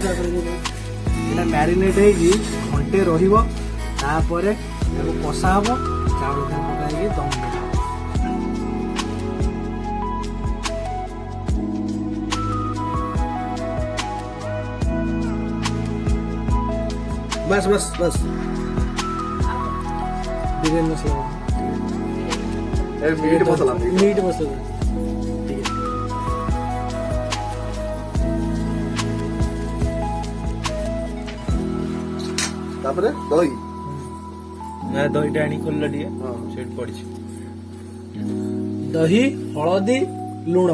এটা ମ୍ୟାରିନେଟ୍ ହେଇକି ଘଣ୍ଟେ ରହିବ। ତାପରେ ତାକୁ କଷା ହବ, ଚାଉଳ ପକାଇକି ଦମ୍ ଦିଆ ହବ। बस बस बस बिरयानी मसला मीट मसाला मीट मसाला ठीक है। तापरे दही ना दहीटा आनी खोल टिके सेट पड़ी दही हळदी लुण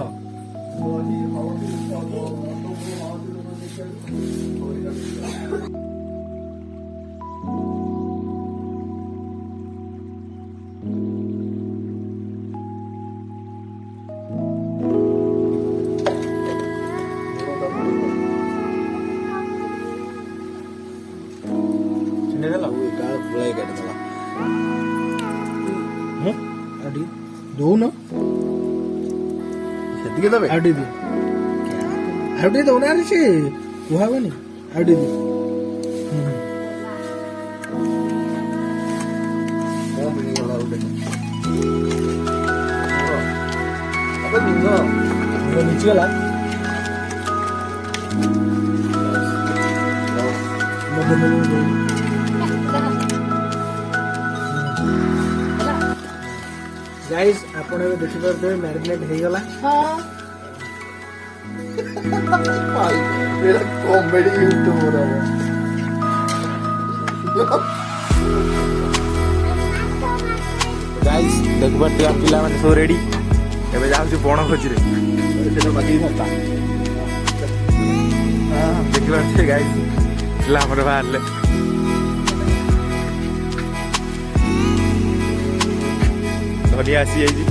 अडी दो ना ସେତିକି ଦେବେ अडी दे अडी दो ना से हुआ बनी अडी दे କଣ ମିଳିଗଲା ଗୋଟେ ଆବେ ନିନ वो नीचे वाला गाइस आपण ଏବେ ଦେଖିପାରୁଥିବେ ମ୍ୟାରିନେଟ୍ ହେଇଗଲା। भाई मेरा कॉमेडी यूट्यूबर है गाइस देखबार टिया पिला माने सब रेडी एबे जाउछु बण खोजी रे सेटा बाकी मता देखबार टिया गाइस पिला हमर बाहरले धड़ी आसी जाइए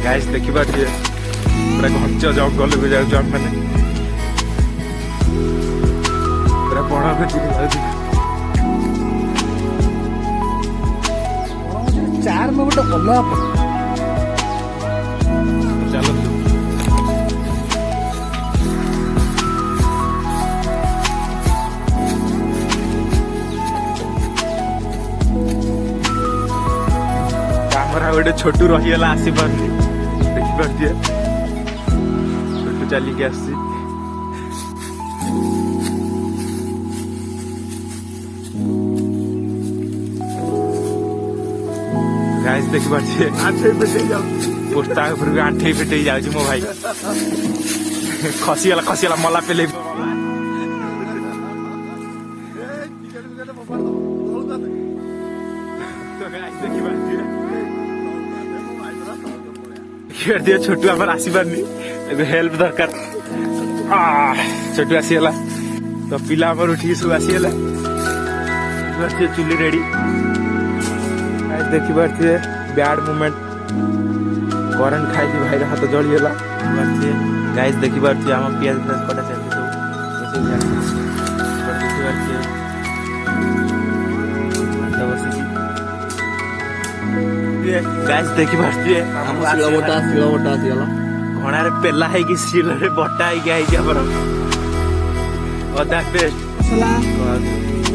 गाइस देखबार टिया पूरा घंच जंगल को जाउछु हम माने पूरा बण खोजी रे जाउछु चार में गोटे अलग चलो गोटे छोटू रहीगला आसी पारनी देखिपारे छोटू चलिक आसी गाइस देखिपारे पोस्ता उपरको आंठे फेटे जाऊँ मो भाई खसीगला मला पेले देखिए छोटू आम आसी पारनी हेल्प दरकार छोटू आसीगला तो पिला उठिक सब आसीगला चुली रेडी देखिपारे बैड मोमेंट करेन्ट खाई भाई हाथ जलीगला गाइस देखिपारे आम पियाज कटा चलती गाइस देखिपारे घणारे पेला है शिଳରେ बटा ହେଇକି ଆମର अदा पेस्ट मसला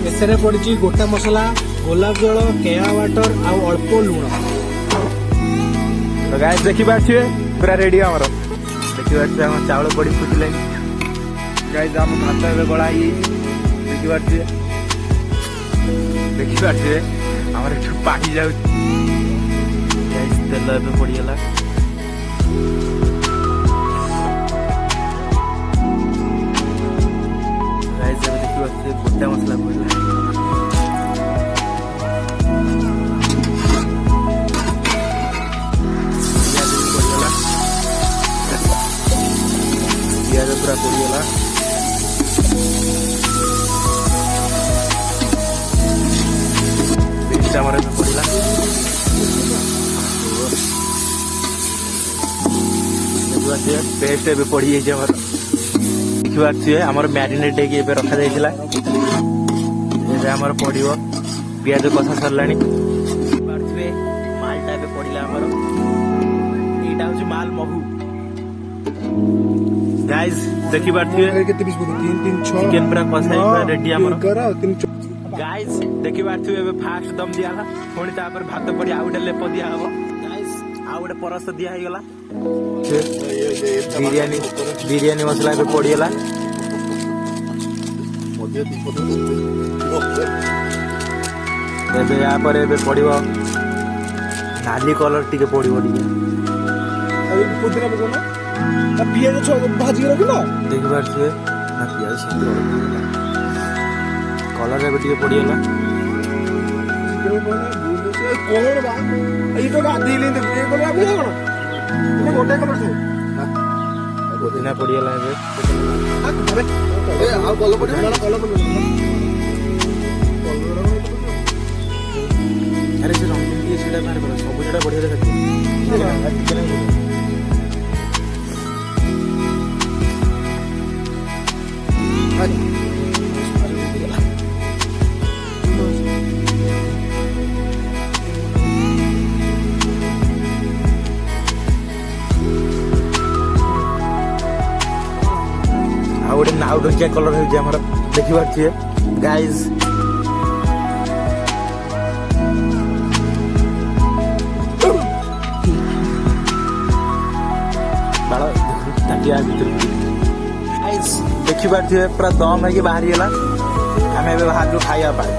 एसरे पड़ी गोटा मसला गोलाप जल केया वाटर आ अल्प लुण तो गाइस देखिपारे पूरा रेडी आमर देखिपारे आम चाउल पड़ी फुटिले गाइस आम भात ए गला देखिपारे आमर पानी जाऊ तेल ए पड़गला देखिए गोटा मसला पड़ला पियाज पूरा पड़गला पड़ला पेस्ट ए पड़ी देखिए आमर मैरिनेट होकर रखा जाइए पड़ो पियाज कषा सरला मालटा पड़ा आमर यहाँ हूँ माल महू गाइस देखि पारथिबे केते पीस बोलू 3 3 6 चिकन पूरा कसाई पूरा रेडी हमर 3 गाइस देखि पारथिबे एबे फास्ट दम दियाला पुणी तापर भात पड़ी आउ गटे लेप दिया हबो गाइस आउ गटे परस दिया हे गला बिरयानी मसला पे पड़ी गला मजे दीपो तो एबे या पर एबे पड़िबो नाली कलर टिके पड़िबो टिके पुदिना पकोना आ पियाज छ भाजी रखिला देखि पारथिबे ना पियाज सब कलर एबे टिके पड़ी गला कोन बा ई तो गाधी ले दे ए कोन बा कोन ए गोटे कलर से पुदिना पड़ी गला एबे आ अबे ए आ कल पड़ी कलर अरे से रंगीन दिए सेटा मारे पर सब सेटा बढ़िया देखा ଆଉ ଗୋଟେ ନାଉ ଢଙ୍କିଆ କଲର ହେଉଛି ଆମର ଦେଖିପାରୁଥିବେ ଗାଇଜ୍ ବାଳ ତାଟିଆ ଭିତରକୁ ଗାଇଜ୍ ଦେଖିପାରୁଥିବେ ପୁରା ଦମ୍ ହେଇକି ବାହାରିଗଲା ଆମେ ଏବେ ବାହାରିଲୁ ଖାଇବା ପାଇଁ